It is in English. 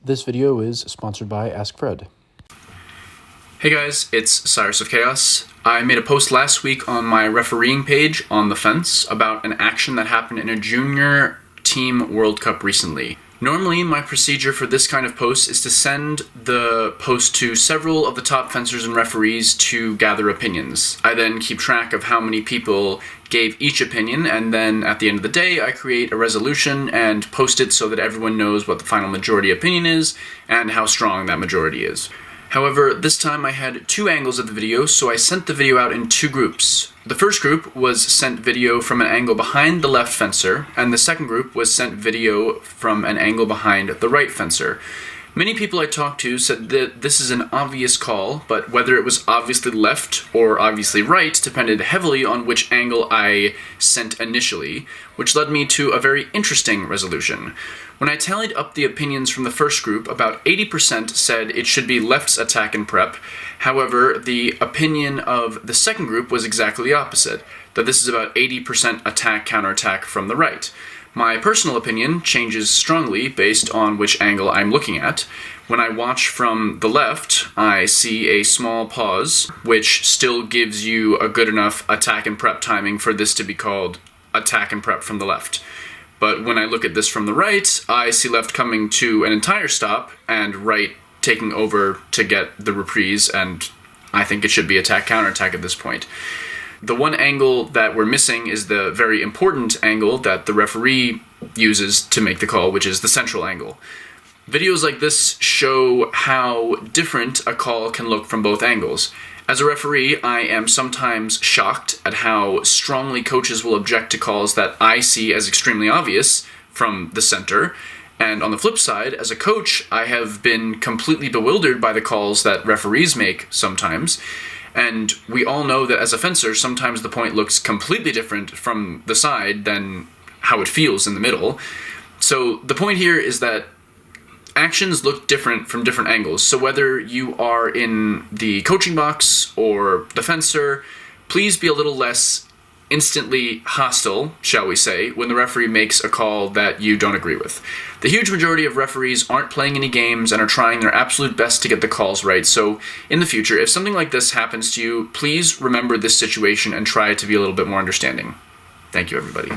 This video is sponsored by Ask Fred. Hey guys, it's Cyrus of Chaos. I made a post last week on my refereeing page on the fence about an action that happened in a junior team World Cup recently. Normally, my procedure for this kind of post is to send the post to several of the top fencers and referees to gather opinions. I then keep track of how many people gave each opinion, and then at the end of the day, I create a resolution and post it so that everyone knows what the final majority opinion is and how strong that majority is. However, this time I had two angles of the video, so I sent the video out in two groups. The first group was sent video from an angle behind the left fencer, and the second group was sent video from an angle behind the right fencer. Many people I talked to said that this is an obvious call, but whether it was obviously left or obviously right depended heavily on which angle I sent initially, which led me to a very interesting resolution. When I tallied up the opinions from the first group, about 80% said it should be left's attack and prep. However, the opinion of the second group was exactly the opposite, that this is about 80% attack counterattack from the right. My personal opinion changes strongly based on which angle I'm looking at. When I watch from the left, I see a small pause, which still gives you a good enough attack and prep timing for this to be called attack and prep from the left. But when I look at this from the right, I see left coming to an entire stop and right taking over to get the reprise, and I think it should be attack counterattack at this point. The one angle that we're missing is the very important angle that the referee uses to make the call, which is the central angle. Videos like this show how different a call can look from both angles. As a referee, I am sometimes shocked at how strongly coaches will object to calls that I see as extremely obvious from the center. And on the flip side, as a coach, I have been completely bewildered by the calls that referees make sometimes. And we all know that as a fencer, sometimes the point looks completely different from the side than how it feels in the middle. So the point here is that actions look different from different angles. So whether you are in the coaching box or the fencer, please be a little less instantly hostile, shall we say, when the referee makes a call that you don't agree with. The huge majority of referees aren't playing any games and are trying their absolute best to get the calls right, so in the future, if something like this happens to you, please remember this situation and try to be a little bit more understanding. Thank you, everybody.